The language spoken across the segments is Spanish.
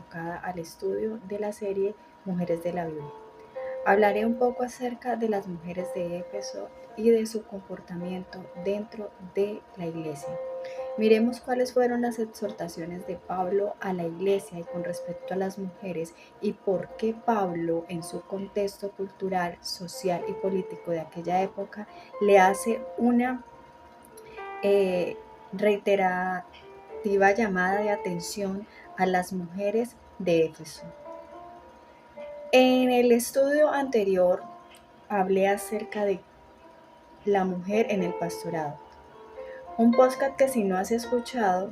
enfocada al estudio de la serie Mujeres de la Biblia. Hablaré un poco acerca de las mujeres de Éfeso y de su comportamiento dentro de la iglesia. Miremos cuáles fueron las exhortaciones de Pablo a la iglesia y con respecto a las mujeres y por qué Pablo en su contexto cultural, social y político de aquella época le hace una eh, reiterativa llamada de atención a las mujeres de Éfeso. En el estudio anterior hablé acerca de la mujer en el pastorado. Un podcast que si no has escuchado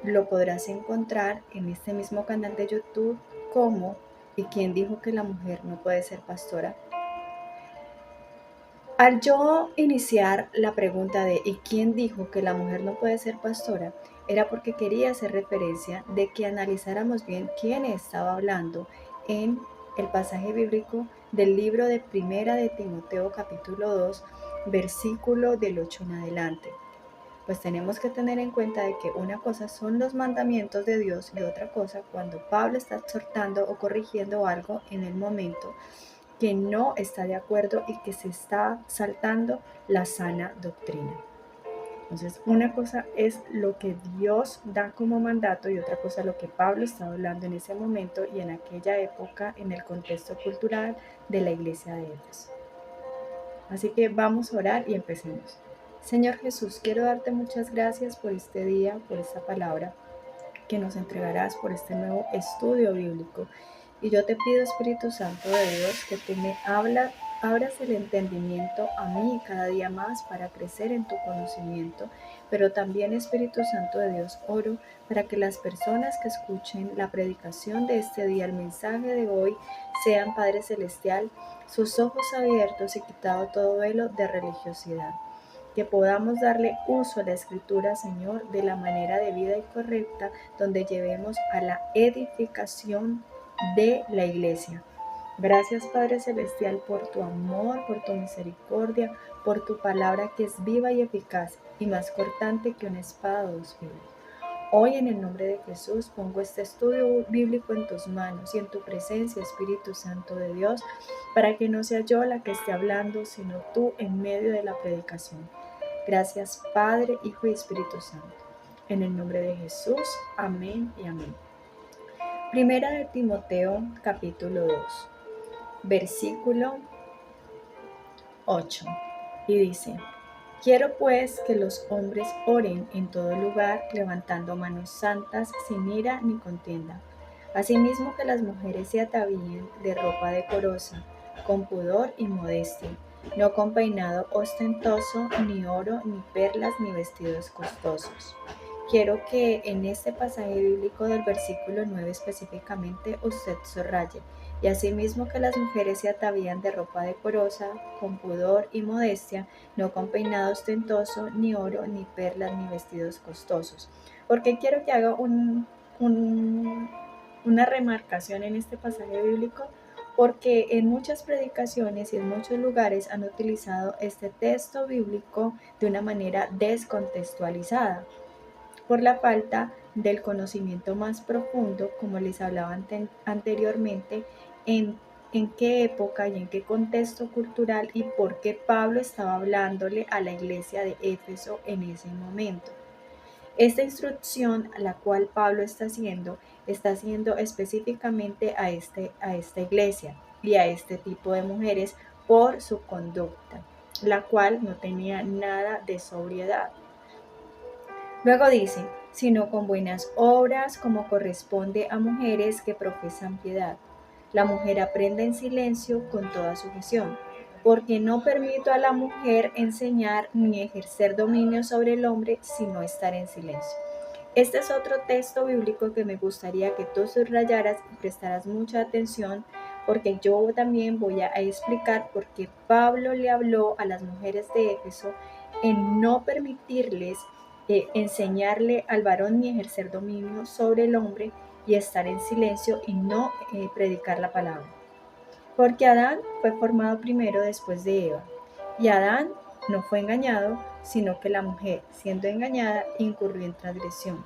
lo podrás encontrar en este mismo canal de YouTube como ¿Y quién dijo que la mujer no puede ser pastora? Al yo iniciar la pregunta de ¿y quién dijo que la mujer no puede ser pastora? Era porque quería hacer referencia de que analizáramos bien quién estaba hablando en el pasaje bíblico del libro de Primera de Timoteo capítulo 2, versículo del 8 en adelante. Pues tenemos que tener en cuenta de que una cosa son los mandamientos de Dios y otra cosa cuando Pablo está exhortando o corrigiendo algo en el momento que no está de acuerdo y que se está saltando la sana doctrina. Entonces, una cosa es lo que Dios da como mandato y otra cosa lo que Pablo estaba hablando en ese momento y en aquella época en el contexto cultural de la iglesia de Éfeso. Así que vamos a orar y empecemos. Señor Jesús, quiero darte muchas gracias por este día, por esta palabra que nos entregarás, por este nuevo estudio bíblico. Y yo te pido, Espíritu Santo de Dios, que tú me abras el entendimiento a mí cada día más para crecer en tu conocimiento. Pero también, Espíritu Santo de Dios, oro para que las personas que escuchen la predicación de este día, el mensaje de hoy, sean, Padre Celestial, sus ojos abiertos y quitado todo velo de religiosidad. Que podamos darle uso a la Escritura, Señor, de la manera debida y correcta, donde llevemos a la edificación de la iglesia. Gracias, Padre Celestial, por tu amor, por tu misericordia, por tu palabra que es viva y eficaz y más cortante que una espada de dos filos. Hoy en el nombre de Jesús pongo este estudio bíblico en tus manos y en tu presencia, Espíritu Santo de Dios, para que no sea yo la que esté hablando, sino tú en medio de la predicación. Gracias, Padre, Hijo y Espíritu Santo. En el nombre de Jesús, amén y amén. Primera de Timoteo, capítulo 2, versículo 8. Y dice: Quiero pues que los hombres oren en todo lugar, levantando manos santas, sin ira ni contienda. Asimismo que las mujeres se atavíen de ropa decorosa, con pudor y modestia, no con peinado ostentoso, ni oro, ni perlas, ni vestidos costosos. Quiero que en este pasaje bíblico del versículo 9 específicamente usted subraye: y asimismo que las mujeres se atavían de ropa decorosa, con pudor y modestia, no con peinado ostentoso, ni oro, ni perlas, ni vestidos costosos. Porque quiero que haga una remarcación en este pasaje bíblico, porque en muchas predicaciones y en muchos lugares han utilizado este texto bíblico de una manera descontextualizada por la falta del conocimiento más profundo, como les hablaba anteriormente, en, en qué época y en qué contexto cultural y por qué Pablo estaba hablándole a la iglesia de Éfeso en ese momento. Esta instrucción a la cual Pablo está haciendo específicamente a esta iglesia y a este tipo de mujeres por su conducta, la cual no tenía nada de sobriedad. Luego dice, sino con buenas obras como corresponde a mujeres que profesan piedad. La mujer aprenda en silencio con toda sujeción, porque no permito a la mujer enseñar ni ejercer dominio sobre el hombre, sino estar en silencio. Este es otro texto bíblico que me gustaría que tú subrayaras y prestaras mucha atención, porque yo también voy a explicar por qué Pablo le habló a las mujeres de Éfeso en no permitirles enseñarle al varón ni ejercer dominio sobre el hombre y estar en silencio y no predicar la palabra. Porque Adán fue formado primero después de Eva, y Adán no fue engañado, sino que la mujer, siendo engañada, incurrió en transgresión,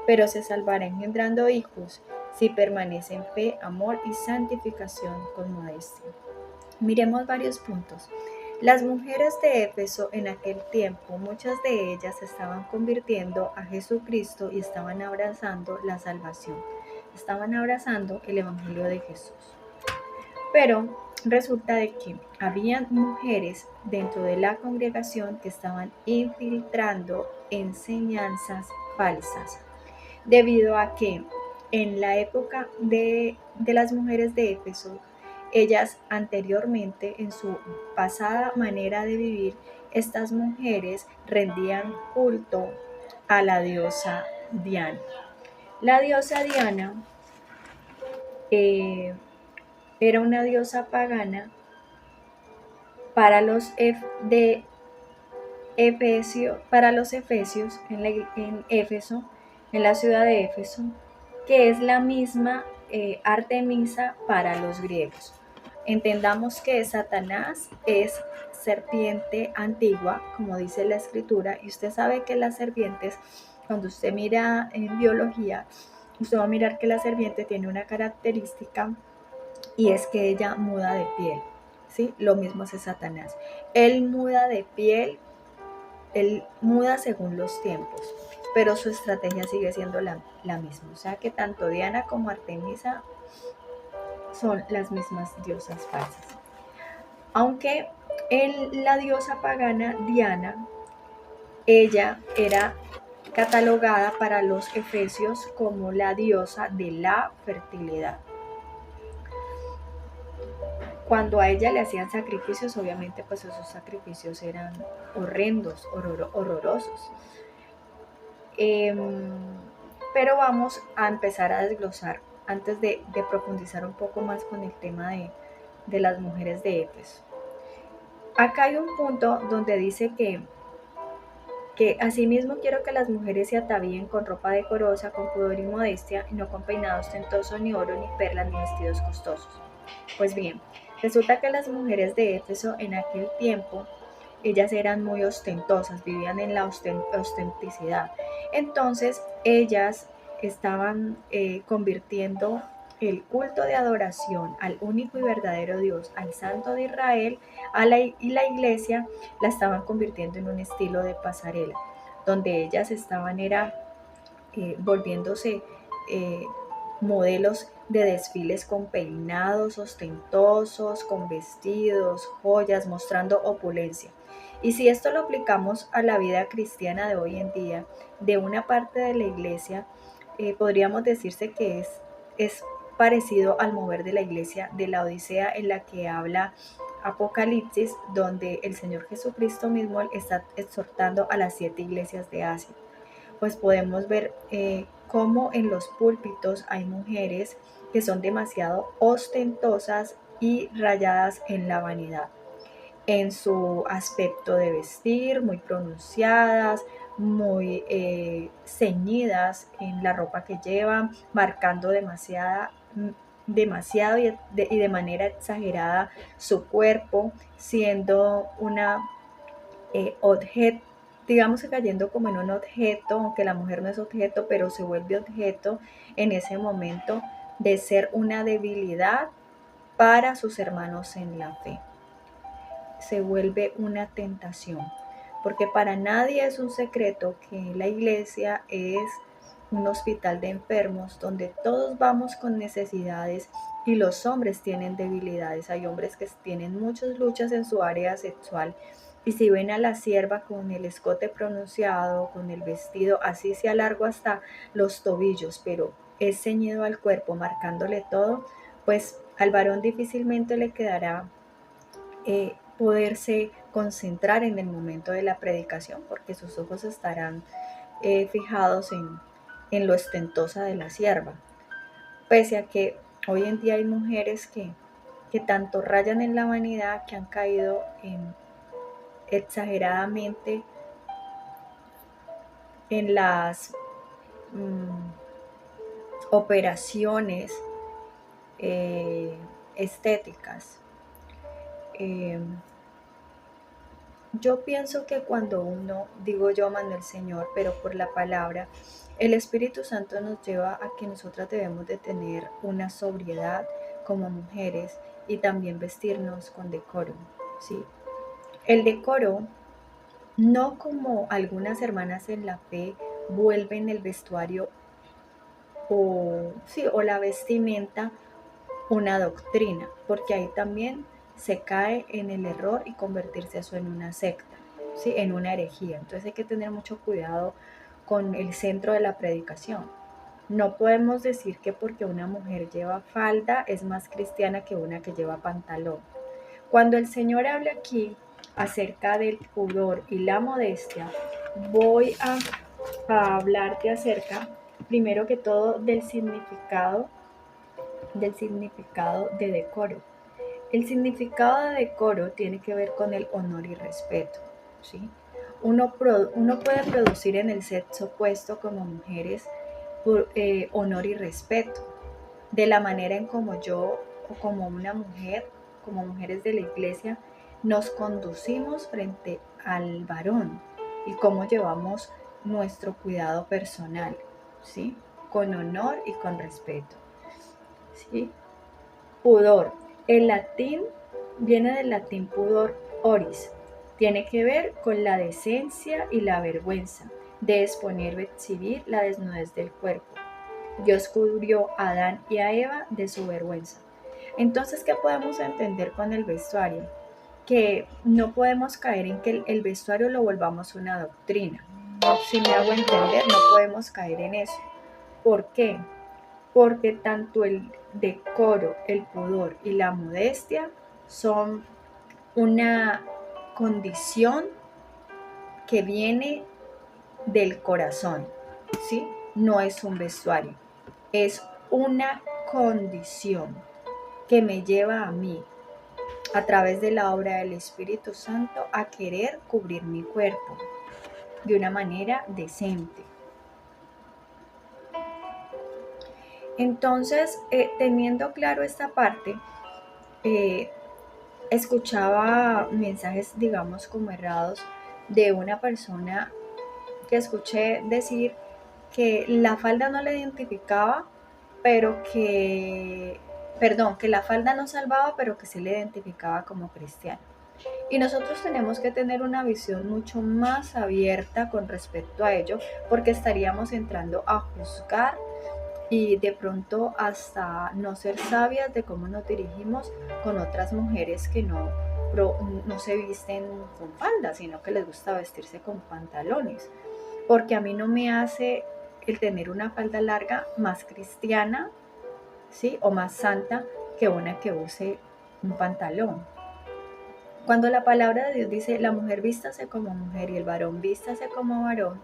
pero se salvará engendrando hijos si permanece en fe, amor y santificación con modestia. Miremos varios puntos. Las mujeres de Éfeso en aquel tiempo, muchas de ellas estaban convirtiendo a Jesucristo y estaban abrazando la salvación. Estaban abrazando el Evangelio de Jesús. Pero resulta de que habían mujeres dentro de la congregación que estaban infiltrando enseñanzas falsas, debido a que en la época de las mujeres de Éfeso, ellas anteriormente, en su pasada manera de vivir, estas mujeres rendían culto a la diosa Diana. La diosa Diana eh, era una diosa pagana para los para los efesios en Éfeso, en la ciudad de Éfeso, que es la misma Artemisa para los griegos. Entendamos que Satanás es serpiente antigua, como dice la escritura, y usted sabe que las serpientes, cuando usted mira en biología, usted va a mirar que la serpiente tiene una característica y es que ella muda de piel, ¿sí? Lo mismo hace Satanás. Él muda de piel, él muda según los tiempos, pero su estrategia sigue siendo la misma. O sea que tanto Diana como Artemisa son las mismas diosas falsas. Aunque la diosa pagana Diana, ella era catalogada para los efesios como la diosa de la fertilidad. Cuando a ella le hacían sacrificios, obviamente pues esos sacrificios eran horrendos, horrorosos. Pero vamos a empezar a desglosar antes de profundizar un poco más con el tema de las mujeres de Éfeso. Acá hay un punto donde dice que asimismo quiero que las mujeres se atavíen con ropa decorosa, con pudor y modestia, y no con peinado ostentoso, ni oro, ni perlas, ni vestidos costosos. Pues bien, resulta que las mujeres de Éfeso en aquel tiempo, ellas eran muy ostentosas, vivían en la ostenticidad. Entonces, ellas estaban convirtiendo el culto de adoración al único y verdadero Dios, al Santo de Israel, y la iglesia la estaban convirtiendo en un estilo de pasarela, donde ellas estaban volviéndose modelos de desfiles con peinados ostentosos, con vestidos, joyas, mostrando opulencia. Y si esto lo aplicamos a la vida cristiana de hoy en día, de una parte de la iglesia, podríamos decirse que es parecido al mover de la iglesia de la Odisea, en la que habla Apocalipsis, donde el Señor Jesucristo mismo está exhortando a las 7 iglesias de Asia. Pues podemos ver cómo en los púlpitos hay mujeres que son demasiado ostentosas y rayadas en la vanidad, en su aspecto de vestir, muy pronunciadas, muy ceñidas en la ropa que llevan, marcando demasiado y de manera exagerada su cuerpo, siendo una objeto, digamos que cayendo como en un objeto, aunque la mujer no es objeto, pero se vuelve objeto en ese momento de ser una debilidad para sus hermanos en la fe. Se vuelve una tentación, porque para nadie es un secreto que la iglesia es un hospital de enfermos donde todos vamos con necesidades y los hombres tienen debilidades. Hay hombres que tienen muchas luchas en su área sexual y si ven a la sierva con el escote pronunciado, con el vestido así sea largo hasta los tobillos, pero es ceñido al cuerpo, marcándole todo, pues al varón difícilmente le quedará poderse concentrar en el momento de la predicación, porque sus ojos estarán fijados en lo ostentosa de la sierva. Pese a que hoy en día hay mujeres que tanto rayan en la vanidad que han caído exageradamente en las operaciones estéticas. Yo pienso que cuando uno, digo yo, mando el Señor, pero por la palabra, el Espíritu Santo nos lleva a que nosotras debemos de tener una sobriedad como mujeres y también vestirnos con decoro, ¿sí? El decoro, no como algunas hermanas en la fe vuelven el vestuario o, sí, o la vestimenta una doctrina, porque ahí también se cae en el error y convertirse eso en una secta, ¿sí? En una herejía. Entonces hay que tener mucho cuidado con el centro de la predicación. No podemos decir que porque una mujer lleva falda es más cristiana que una que lleva pantalón. Cuando el Señor habla aquí acerca del pudor y la modestia, voy a hablarte acerca, primero que todo, del significado de decoro. El significado de decoro tiene que ver con el honor y respeto, ¿sí? Uno puede producir en el sexo opuesto como mujeres honor y respeto, de la manera en como yo o como una mujer, como mujeres de la iglesia, nos conducimos frente al varón y cómo llevamos nuestro cuidado personal, ¿sí? Con honor y con respeto, ¿sí? Pudor. El latín viene del latín pudor oris. Tiene que ver con la decencia y la vergüenza de exponer o exhibir la desnudez del cuerpo. Dios cubrió a Adán y a Eva de su vergüenza. Entonces, ¿qué podemos entender con el vestuario? Que no podemos caer en que el vestuario lo volvamos una doctrina. Si me hago entender, no podemos caer en eso. ¿Por qué? Porque tanto el decoro, el pudor y la modestia son una condición que viene del corazón, ¿sí? No es un vestuario, es una condición que me lleva a mí, a través de la obra del Espíritu Santo, a querer cubrir mi cuerpo de una manera decente. Entonces, teniendo claro esta parte, eh, escuchaba mensajes, digamos, como errados de una persona que escuché decir que la falda no la identificaba, pero que la falda no salvaba, pero que sí le identificaba como cristiana. Y nosotros tenemos que tener una visión mucho más abierta con respecto a ello, porque estaríamos entrando a juzgar y de pronto hasta no ser sabias de cómo nos dirigimos con otras mujeres que no se visten con falda, sino que les gusta vestirse con pantalones. Porque a mí no me hace el tener una falda larga más cristiana, ¿sí? O más santa que una que use un pantalón. Cuando la palabra de Dios dice, la mujer vístase como mujer y el varón vístase como varón,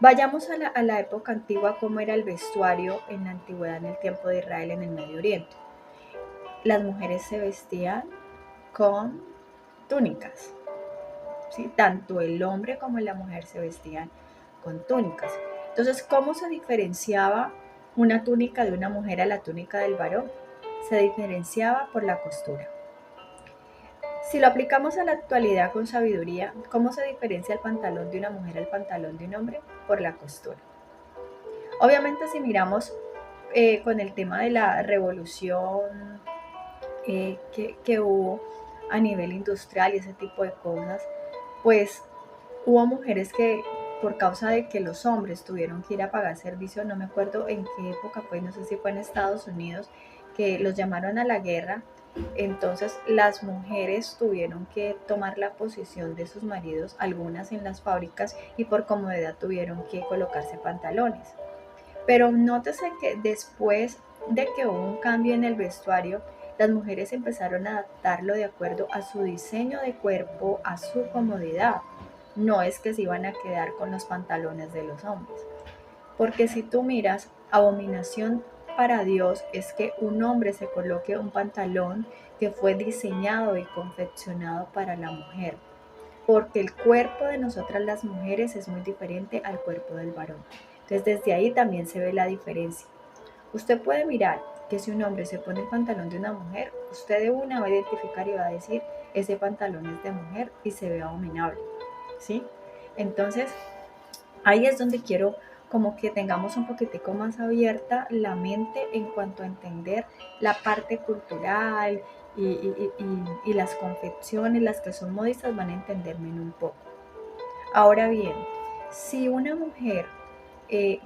vayamos a la época antigua, cómo era el vestuario en la antigüedad, en el tiempo de Israel, en el Medio Oriente. Las mujeres se vestían con túnicas, ¿sí? Tanto el hombre como la mujer se vestían con túnicas. Entonces, ¿cómo se diferenciaba una túnica de una mujer a la túnica del varón? Se diferenciaba por la costura. Si lo aplicamos a la actualidad con sabiduría, ¿cómo se diferencia el pantalón de una mujer al pantalón de un hombre? Por la costura. Obviamente, si miramos con el tema de la revolución que hubo a nivel industrial y ese tipo de cosas, pues hubo mujeres que por causa de que los hombres tuvieron que ir a pagar servicio, no me acuerdo en qué época fue, no sé si fue en Estados Unidos, que los llamaron a la guerra. Entonces las mujeres tuvieron que tomar la posición de sus maridos, algunas en las fábricas, y por comodidad tuvieron que colocarse pantalones. Pero nótese que después de que hubo un cambio en el vestuario, las mujeres empezaron a adaptarlo de acuerdo a su diseño de cuerpo, a su comodidad. No es que se iban a quedar con los pantalones de los hombres. Porque si tú miras, abominación para Dios es que un hombre se coloque un pantalón que fue diseñado y confeccionado para la mujer. Porque el cuerpo de nosotras las mujeres es muy diferente al cuerpo del varón. Entonces desde ahí también se ve la diferencia. Usted puede mirar que si un hombre se pone el pantalón de una mujer, usted de una va a identificar y va a decir, ese pantalón es de mujer y se ve abominable, ¿sí? Entonces, ahí es donde quiero como que tengamos un poquitico más abierta la mente en cuanto a entender la parte cultural y las confecciones, las que son modistas van a entenderme en un poco. Ahora bien, si una mujer eh,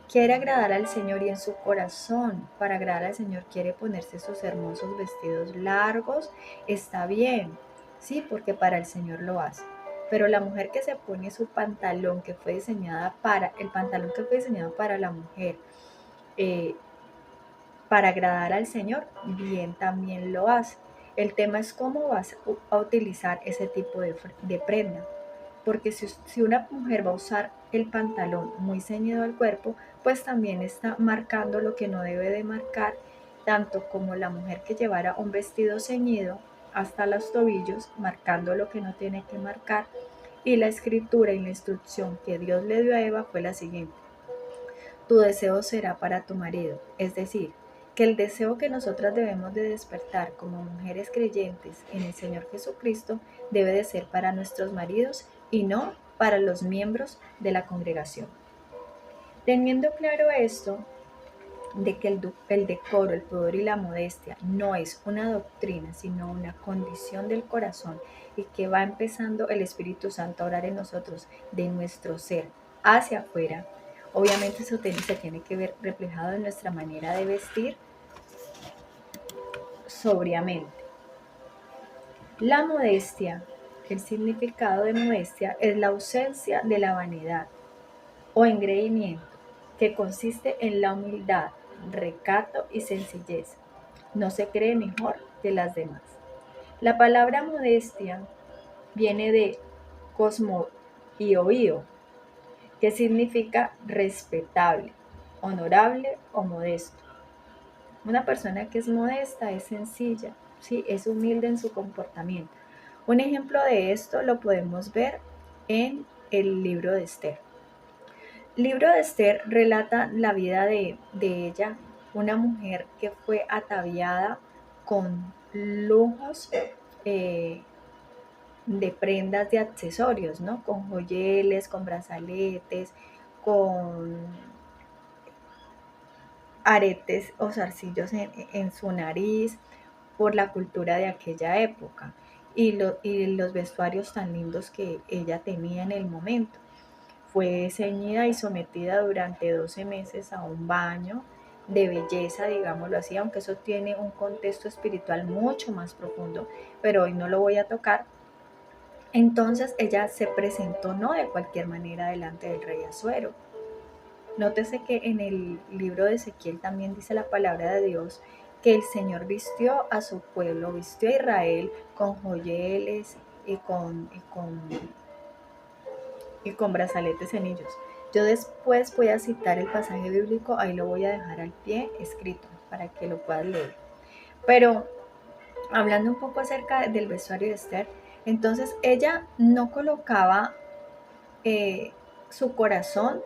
quiere agradar al Señor y en su corazón para agradar al Señor quiere ponerse sus hermosos vestidos largos, está bien, sí, porque para el Señor lo hace. Pero la mujer que se pone su pantalón que fue diseñada para, el pantalón que fue diseñado para la mujer, eh, para agradar al Señor, bien también lo hace. El tema es cómo vas a utilizar ese tipo de prenda. Porque si una mujer va a usar el pantalón muy ceñido al cuerpo, pues también está marcando lo que no debe de marcar, tanto como la mujer que llevara un vestido ceñido hasta los tobillos, marcando lo que no tiene que marcar. Y la escritura y la instrucción que Dios le dio a Eva fue la siguiente: tu deseo será para tu marido. Es decir, que el deseo que nosotras debemos de despertar como mujeres creyentes en el Señor Jesucristo debe de ser para nuestros maridos y no para los miembros de la congregación. Teniendo claro esto, de que el decoro, el pudor y la modestia no es una doctrina, sino una condición del corazón y que va empezando el Espíritu Santo a orar en nosotros de nuestro ser hacia afuera. Obviamente eso se tiene que ver reflejado en nuestra manera de vestir sobriamente. La modestia, el significado de modestia es la ausencia de la vanidad o engreimiento, que consiste en la humildad, recato y sencillez. No se cree mejor que las demás. La palabra modestia viene de cosmoioio, que significa respetable, honorable o modesto. Una persona que es modesta es sencilla, ¿sí? Es humilde en su comportamiento. Un ejemplo de esto lo podemos ver en el libro de Esther. El libro de Esther relata la vida de ella, una mujer que fue ataviada con lujos de prendas, de accesorios, ¿no? Con joyeles, con brazaletes, con aretes o zarcillos en su nariz, por la cultura de aquella época y los vestuarios tan lindos que ella tenía en el momento. Fue ceñida y sometida durante 12 meses a un baño de belleza, digámoslo así, aunque eso tiene un contexto espiritual mucho más profundo, pero hoy no lo voy a tocar. Entonces ella se presentó no de cualquier manera delante del rey Asuero. Nótese que en el libro de Ezequiel también dice la palabra de Dios que el Señor vistió a su pueblo, vistió a Israel con joyeles y con brazaletes en ellos. Yo después voy a citar el pasaje bíblico, ahí lo voy a dejar al pie escrito para que lo puedas leer. Pero hablando un poco acerca del vestuario de Esther, entonces ella no colocaba su corazón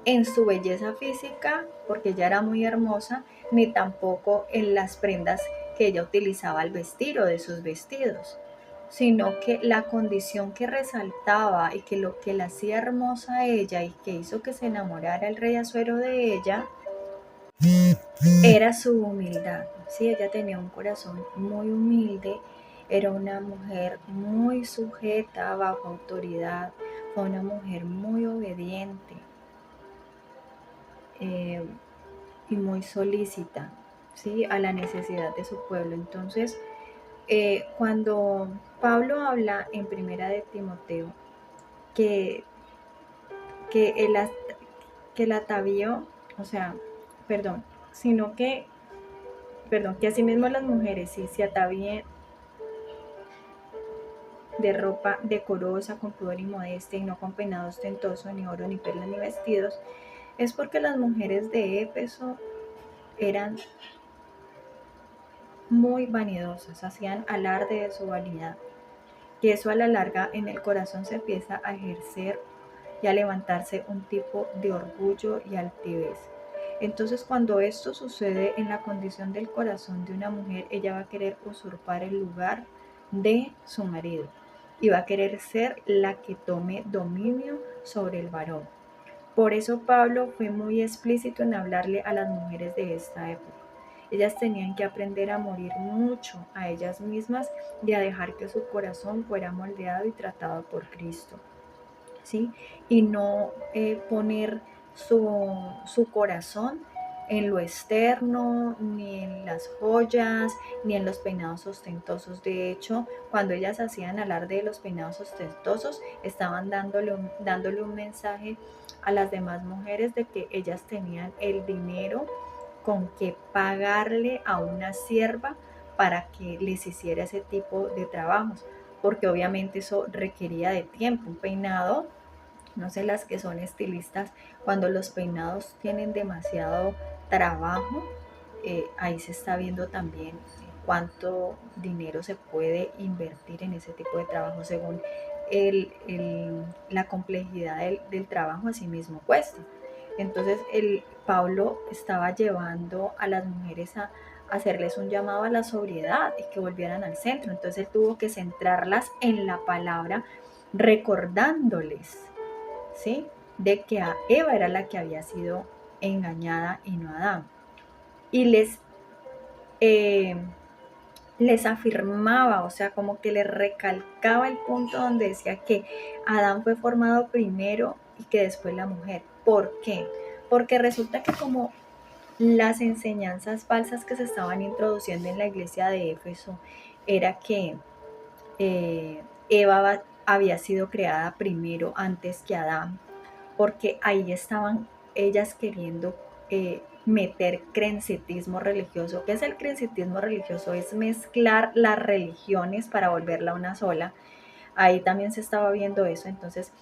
en su belleza física, porque ella era muy hermosa, ni tampoco en las prendas que ella utilizaba al vestir o de sus vestidos, sino que la condición que resaltaba y que lo que la hacía hermosa a ella y que hizo que se enamorara el rey Asuero de ella era su humildad. Sí, ella tenía un corazón muy humilde, era una mujer muy sujeta bajo autoridad, fue una mujer muy obediente, eh, y muy solícita, ¿sí? A la necesidad de su pueblo. Entonces, cuando Pablo habla en Primera de Timoteo que, que, el, que el atavío, o sea, perdón, sino que, perdón, que asimismo las mujeres sí se atavíen de ropa decorosa, con pudor y modestia, y no con peinado ostentoso, ni oro, ni perlas, ni vestidos, es porque las mujeres de Éfeso eran muy vanidosas, hacían alarde de su vanidad, y eso a la larga en el corazón se empieza a ejercer y a levantarse un tipo de orgullo y altivez. Entonces, cuando esto sucede en la condición del corazón de una mujer, ella va a querer usurpar el lugar de su marido y va a querer ser la que tome dominio sobre el varón. Por eso Pablo fue muy explícito en hablarle a las mujeres de esta época. Ellas tenían que aprender a morir mucho a ellas mismas y a dejar que su corazón fuera moldeado y tratado por Cristo, ¿sí? Y no poner su corazón en lo externo, ni en las joyas, ni en los peinados ostentosos. De hecho, cuando ellas hacían alarde de los peinados ostentosos, estaban dándole un mensaje a las demás mujeres de que ellas tenían el dinero con que pagarle a una sierva para que les hiciera ese tipo de trabajos, porque obviamente eso requería de tiempo. Un peinado, no sé, las que son estilistas, cuando los peinados tienen demasiado trabajo, ahí se está viendo también cuánto dinero se puede invertir en ese tipo de trabajo según la complejidad del trabajo, así mismo cuesta. Entonces Pablo estaba llevando a las mujeres a hacerles un llamado a la sobriedad y que volvieran al centro. Entonces él tuvo que centrarlas en la palabra, recordándoles, ¿sí?, de que a Eva era la que había sido engañada y no a Adán. Y eh, les afirmaba, o sea, como que les recalcaba el punto donde decía que Adán fue formado primero y que después la mujer. ¿Por qué? Porque resulta que como las enseñanzas falsas que se estaban introduciendo en la iglesia de Éfeso era que Eva había sido creada primero antes que Adán, porque ahí estaban ellas queriendo meter crencitismo religioso. ¿Qué es el crencitismo religioso? Es mezclar las religiones para volverla una sola. Ahí también se estaba viendo eso. Entonces,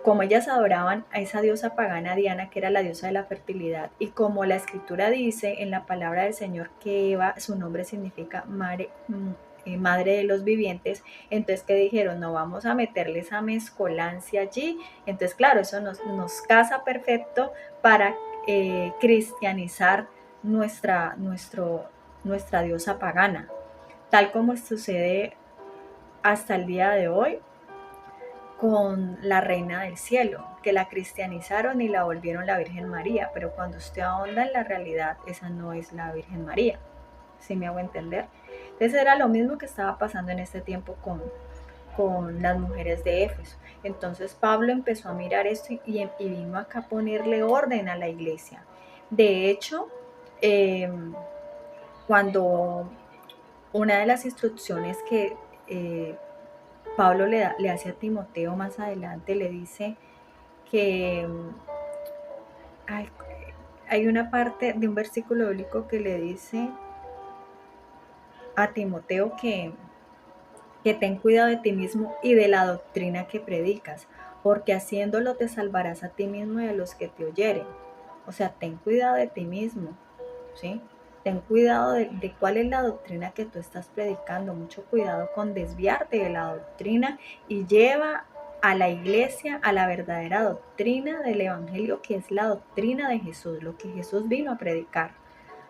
como ellas adoraban a esa diosa pagana Diana, que era la diosa de la fertilidad, y como la escritura dice en la palabra del Señor que Eva, su nombre significa madre de los vivientes, entonces que dijeron, no vamos a meterle esa mezcolancia allí. Entonces claro, eso nos casa perfecto para cristianizar nuestra diosa pagana, tal como sucede hasta el día de hoy con la Reina del Cielo, que la cristianizaron y la volvieron la Virgen María, pero cuando usted ahonda en la realidad, esa no es la Virgen María. ¿Sí me hago entender? Entonces era lo mismo que estaba pasando en este tiempo con las mujeres de Éfeso. Entonces Pablo empezó a mirar esto y vino acá a ponerle orden a la iglesia. De hecho, cuando una de las instrucciones que Pablo le hace a Timoteo más adelante, le dice que hay una parte de un versículo bíblico que le dice a Timoteo que ten cuidado de ti mismo y de la doctrina que predicas, porque haciéndolo te salvarás a ti mismo y a los que te oyeren. O sea, ten cuidado de ti mismo, ¿sí? Ten cuidado de cuál es la doctrina que tú estás predicando, mucho cuidado con desviarte de la doctrina y lleva a la iglesia a la verdadera doctrina del evangelio, que es la doctrina de Jesús, lo que Jesús vino a predicar,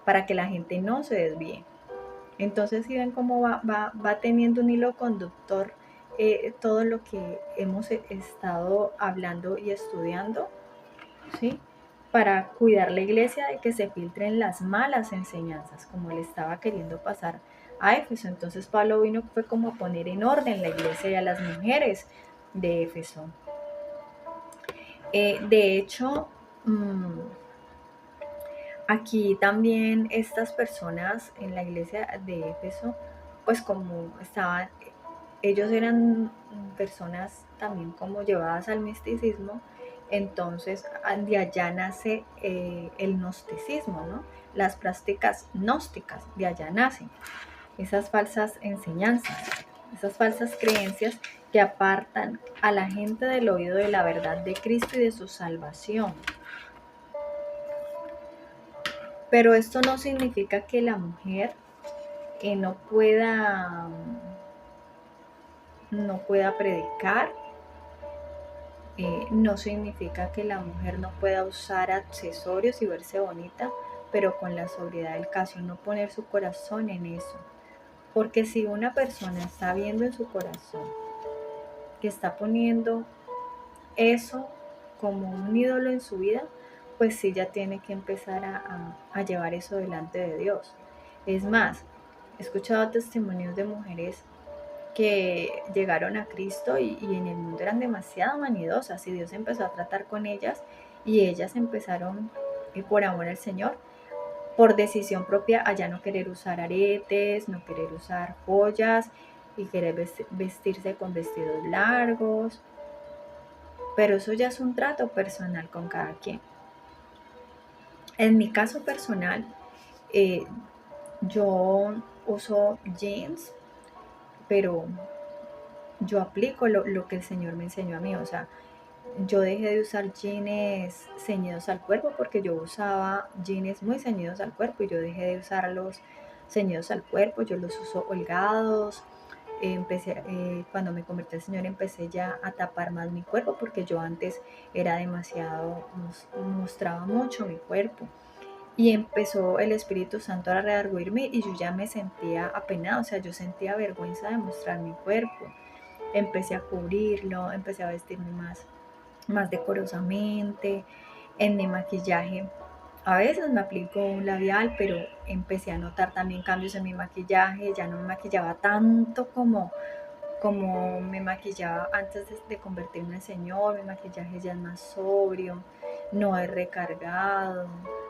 para que la gente no se desvíe. Entonces, si ven cómo va teniendo un hilo conductor todo lo que hemos estado hablando y estudiando, ¿sí? Para cuidar la iglesia de que se filtren las malas enseñanzas, como le estaba queriendo pasar a Éfeso. Entonces Pablo vino, fue como a poner en orden la iglesia y a las mujeres de Éfeso. De hecho, aquí también estas personas en la iglesia de Éfeso, pues como estaban, ellos eran personas también como llevadas al misticismo, entonces de allá nace el gnosticismo, ¿no? Las prácticas gnósticas, de allá nacen esas falsas enseñanzas, esas falsas creencias que apartan a la gente del oído de la verdad de Cristo y de su salvación. Pero esto no significa que la mujer no pueda predicar, No significa que la mujer no pueda usar accesorios y verse bonita, pero con la sobriedad del caso, no poner su corazón en eso. Porque si una persona está viendo en su corazón que está poniendo eso como un ídolo en su vida, pues sí ya tiene que empezar a llevar eso delante de Dios. Es más, he escuchado testimonios de mujeres que llegaron a Cristo y en el mundo eran demasiado vanidosas y Dios empezó a tratar con ellas y ellas empezaron, por amor al Señor, por decisión propia, a ya no querer usar aretes, no querer usar joyas y querer vestirse con vestidos largos, pero eso ya es un trato personal con cada quien. En mi caso personal, eh, yo uso jeans, pero yo aplico lo que el Señor me enseñó a mí. O sea, yo dejé de usar jeans ceñidos al cuerpo porque yo usaba jeans muy ceñidos al cuerpo y yo dejé de usarlos ceñidos al cuerpo, yo los uso holgados. Cuando me convertí al Señor empecé ya a tapar más mi cuerpo porque yo antes era demasiado, mostraba mucho mi cuerpo. Y empezó el Espíritu Santo a redarguirme y yo ya me sentía apenada, o sea, yo sentía vergüenza de mostrar mi cuerpo. Empecé a cubrirlo, empecé a vestirme más decorosamente. En mi maquillaje, a veces me aplico un labial, pero empecé a notar también cambios en mi maquillaje. Ya no me maquillaba tanto como me maquillaba antes de convertirme en señor. Mi maquillaje ya es más sobrio, no es recargado,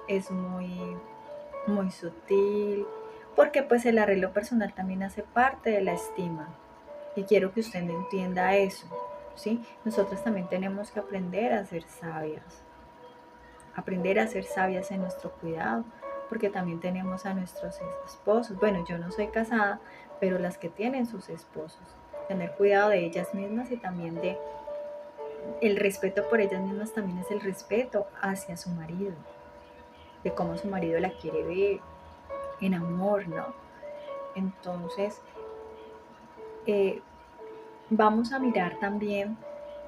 es muy sutil, porque pues el arreglo personal también hace parte de la estima. Y quiero que usted entienda eso, ¿sí? Nosotros también tenemos que aprender a ser sabias en nuestro cuidado, porque también tenemos a nuestros esposos. Bueno, yo no soy casada, pero las que tienen sus esposos, tener cuidado de ellas mismas y también de el respeto por ellas mismas también es el respeto hacia su marido, de cómo su marido la quiere ver, en amor, ¿no? Entonces, eh, vamos a mirar también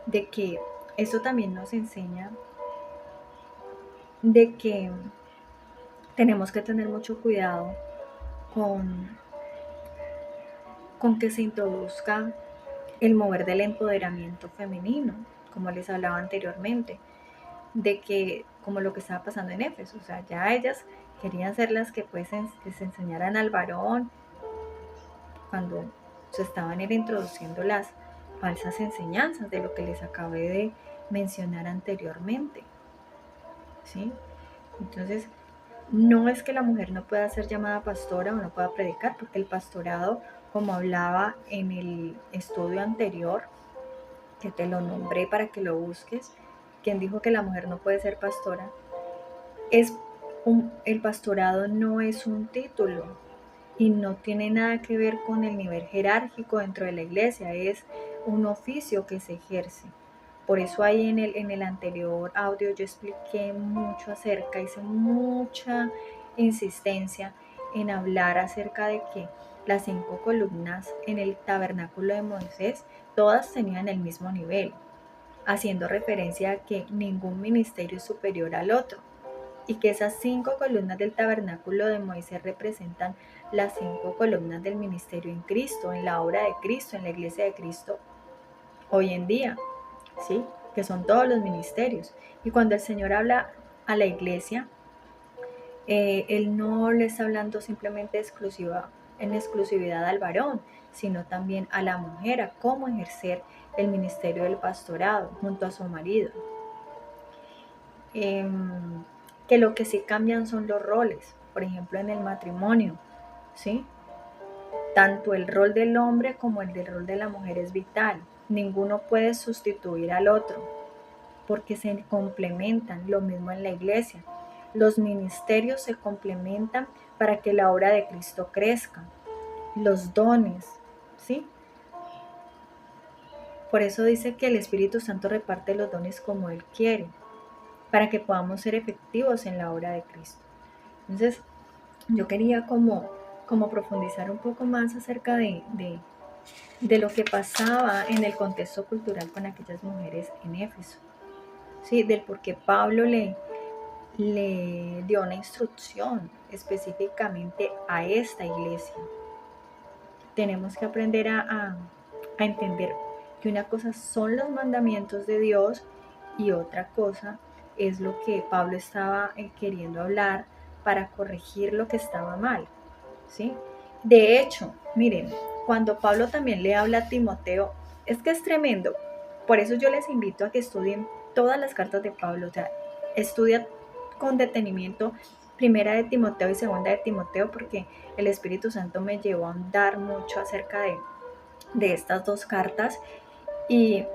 de que eso también nos enseña de que tenemos que tener mucho cuidado con, con que se introduzca el mover del empoderamiento femenino, como les hablaba anteriormente, de que como lo que estaba pasando en Éfeso, o sea, ya ellas querían ser las que pues que se enseñaran al varón cuando se estaban introduciendo las falsas enseñanzas de lo que les acabé de mencionar anteriormente, ¿sí? Entonces, no es que la mujer no pueda ser llamada pastora o no pueda predicar, porque el pastorado, como hablaba en el estudio anterior, que te lo nombré para que lo busques, quien dijo que la mujer no puede ser pastora, el pastorado no es un título y no tiene nada que ver con el nivel jerárquico dentro de la iglesia, es un oficio que se ejerce. Por eso ahí en el anterior audio yo expliqué mucho acerca, hice mucha insistencia en hablar acerca de que las 5 columnas en el tabernáculo de Moisés, todas tenían el mismo nivel, haciendo referencia a que ningún ministerio es superior al otro y que esas 5 columnas del tabernáculo de Moisés representan las 5 columnas del ministerio en Cristo, en la obra de Cristo, en la iglesia de Cristo hoy en día, ¿sí? Que son todos los ministerios. Y cuando el Señor habla a la iglesia, Él no le está hablando simplemente en exclusividad al varón, sino también a la mujer, a cómo ejercer el ministerio del pastorado junto a su marido. Que lo que sí cambian son los roles, por ejemplo en el matrimonio, ¿sí? Tanto el rol del hombre como el del rol de la mujer es vital. Ninguno puede sustituir al otro porque se complementan. Lo mismo en la iglesia. Los ministerios se complementan para que la obra de Cristo crezca. Los dones, ¿sí? Por eso dice que el Espíritu Santo reparte los dones como Él quiere, para que podamos ser efectivos en la obra de Cristo. Entonces, yo quería como profundizar un poco más acerca de de lo que pasaba en el contexto cultural con aquellas mujeres en Éfeso, ¿sí? Del por qué Pablo le dio una instrucción específicamente a esta iglesia. Tenemos que aprender a entender que una cosa son los mandamientos de Dios y otra cosa es lo que Pablo estaba queriendo hablar para corregir lo que estaba mal, ¿sí? De hecho, miren, cuando Pablo también le habla a Timoteo, es que es tremendo. Por eso yo les invito a que estudien todas las cartas de Pablo, o sea, estudia con detenimiento primera de Timoteo y segunda de Timoteo, porque el Espíritu Santo me llevó a andar mucho acerca de estas dos cartas y,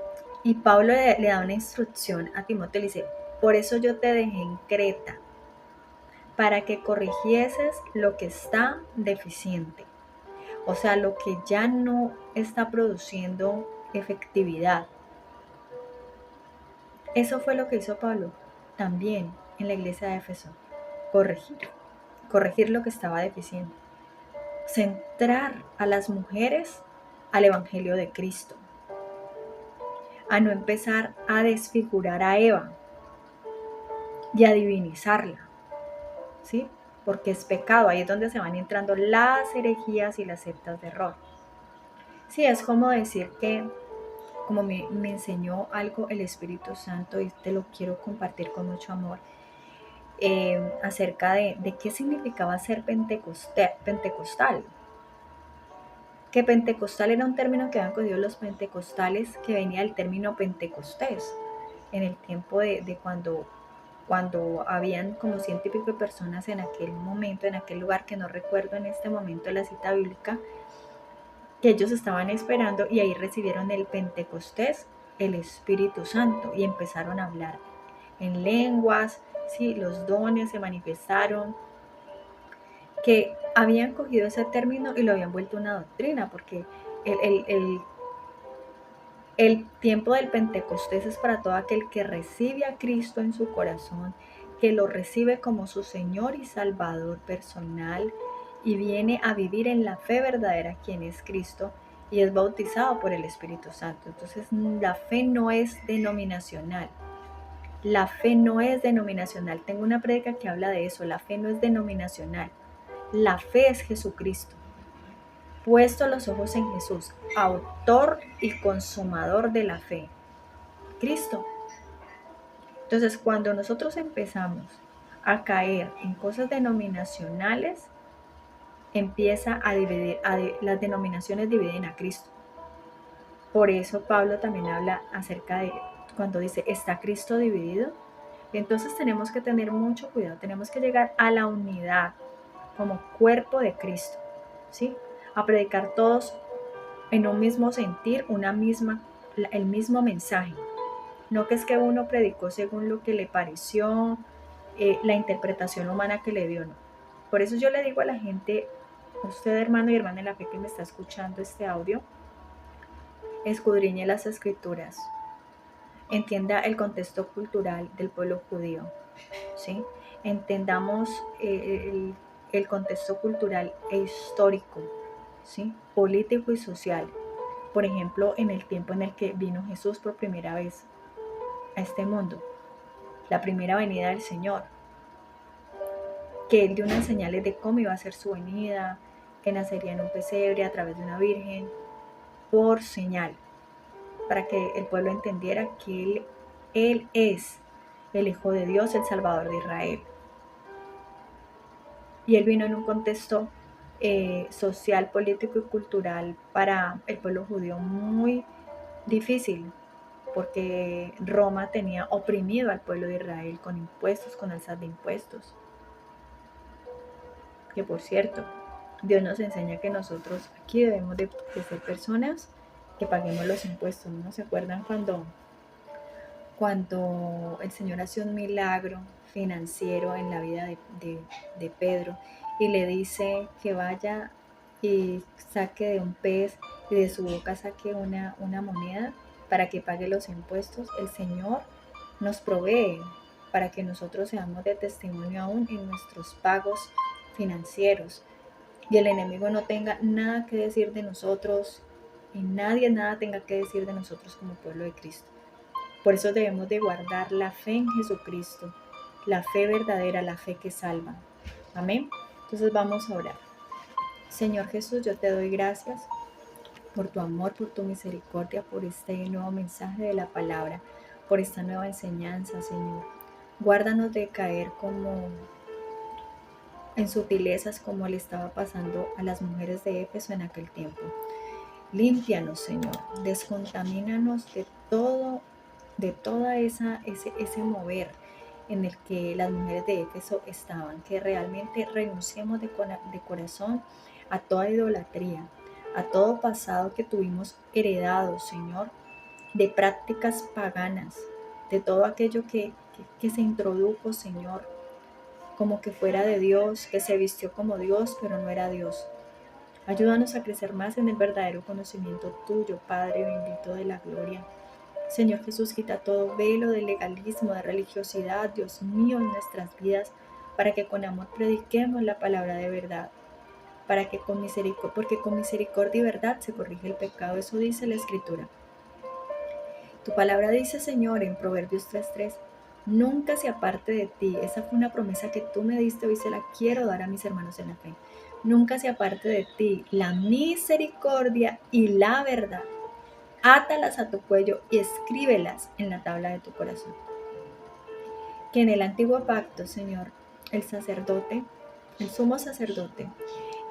y Pablo le da una instrucción a Timoteo, le dice, por eso yo te dejé en Creta, para que corrigieses lo que está deficiente, o sea, lo que ya no está produciendo efectividad. Eso fue lo que hizo Pablo también en la iglesia de Éfeso, corregir lo que estaba deficiente, centrar a las mujeres al Evangelio de Cristo, a no empezar a desfigurar a Eva y a divinizarla, ¿sí? Porque es pecado, ahí es donde se van entrando las herejías y las sectas de error. Sí, es como decir que, como me enseñó algo el Espíritu Santo y te lo quiero compartir con mucho amor, acerca de qué significaba ser pentecostal. Que pentecostal era un término que habían cogido los pentecostales, que venía del término pentecostés, en el tiempo de cuando habían como 100 y pico de personas en aquel momento, en aquel lugar que no recuerdo en este momento la cita bíblica, que ellos estaban esperando y ahí recibieron el Pentecostés, el Espíritu Santo, y empezaron a hablar en lenguas, ¿sí? Los dones se manifestaron, que habían cogido ese término y lo habían vuelto una doctrina, porque el, el, el, el tiempo del Pentecostés es para todo aquel que recibe a Cristo en su corazón, que lo recibe como su Señor y Salvador personal y viene a vivir en la fe verdadera quien es Cristo y es bautizado por el Espíritu Santo. Entonces la fe no es denominacional. La fe no es denominacional. Tengo una prédica que habla de eso. La fe no es denominacional. La fe es Jesucristo. Puesto los ojos en Jesús, autor y consumador de la fe, Cristo. Entonces, cuando nosotros empezamos a caer en cosas denominacionales, empieza a dividir, las denominaciones dividen a Cristo. Por eso Pablo también habla acerca de cuando dice, ¿está Cristo dividido? Entonces tenemos que tener mucho cuidado, tenemos que llegar a la unidad como cuerpo de Cristo, ¿sí? A predicar todos en un mismo sentir, el mismo mensaje. No que es que uno predicó según lo que le pareció, la interpretación humana que le dio, no. Por eso yo le digo a la gente, usted hermano y hermana en la fe que me está escuchando este audio, escudriñe las escrituras, entienda el contexto cultural del pueblo judío, ¿sí? Entendamos el contexto cultural e histórico, ¿sí? Político y social. Por ejemplo, en el tiempo en el que vino Jesús por primera vez a este mundo, la primera venida del Señor, que Él dio unas señales de cómo iba a ser su venida, que nacería en un pesebre a través de una virgen, por señal, para que el pueblo entendiera que Él es el Hijo de Dios, el Salvador de Israel. Y Él vino en un contexto social, político y cultural para el pueblo judío muy difícil, porque Roma tenía oprimido al pueblo de Israel con impuestos, con alzas de impuestos. Que por cierto, Dios nos enseña que nosotros aquí debemos de ser personas que paguemos los impuestos. ¿No se acuerdan cuando el Señor hace un milagro financiero en la vida de Pedro y le dice que vaya y saque de un pez y de su boca saque una moneda para que pague los impuestos? El Señor nos provee para que nosotros seamos de testimonio aún en nuestros pagos financieros y el enemigo no tenga nada que decir de nosotros y nadie nada tenga que decir de nosotros como pueblo de Cristo. Por eso debemos de guardar la fe en Jesucristo, la fe verdadera, la fe que salva. Amén. Entonces vamos a orar. Señor Jesús, yo te doy gracias por tu amor, por tu misericordia, por este nuevo mensaje de la palabra, por esta nueva enseñanza, Señor. Guárdanos de caer como en sutilezas como le estaba pasando a las mujeres de Éfeso en aquel tiempo. Límpianos, Señor, descontamínanos de todo, de toda ese mover en el que las mujeres de Éfeso estaban, que realmente renunciemos de corazón a toda idolatría, a todo pasado que tuvimos heredado, Señor, de prácticas paganas, de todo aquello que se introdujo, Señor, como que fuera de Dios, que se vistió como Dios, pero no era Dios. Ayúdanos a crecer más en el verdadero conocimiento tuyo, Padre bendito de la gloria. Señor Jesús, quita todo velo de legalismo, de religiosidad, Dios mío, en nuestras vidas, para que con amor prediquemos la palabra de verdad, para que porque con misericordia y verdad se corrige el pecado. Eso dice la Escritura. Tu palabra dice, Señor, en Proverbios 3:3, nunca se aparte de ti. Esa fue una promesa que tú me diste, hoy se la quiero dar a mis hermanos en la fe. Nunca se aparte de ti la misericordia y la verdad. Átalas a tu cuello y escríbelas en la tabla de tu corazón. Que en el antiguo pacto, Señor, el sacerdote, el sumo sacerdote,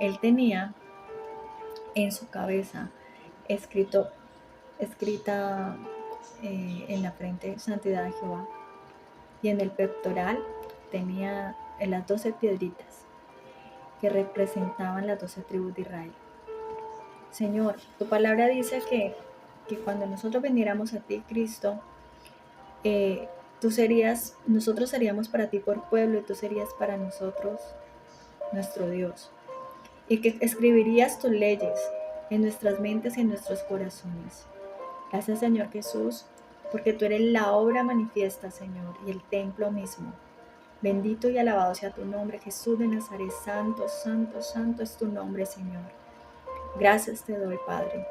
él tenía en su cabeza escrita en la frente santidad de Jehová, y en el pectoral tenía las 12 piedritas que representaban las 12 tribus de Israel. Señor, tu palabra dice que cuando nosotros viniéramos a ti, Cristo, nosotros seríamos para ti por pueblo y tú serías para nosotros nuestro Dios, y que escribirías tus leyes en nuestras mentes y en nuestros corazones. Gracias, Señor Jesús, porque tú eres la obra manifiesta, Señor, y el templo mismo. Bendito y alabado sea tu nombre, Jesús de Nazaret. Santo, santo, santo es tu nombre, Señor. Gracias te doy, Padre,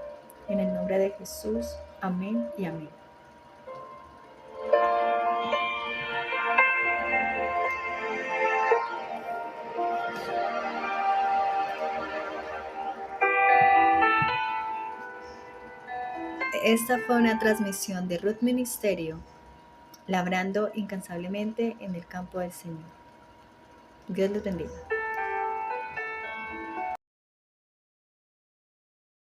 en el nombre de Jesús. Amén y amén. Esta fue una transmisión de Ruth Ministerio, labrando incansablemente en el campo del Señor. Dios les bendiga.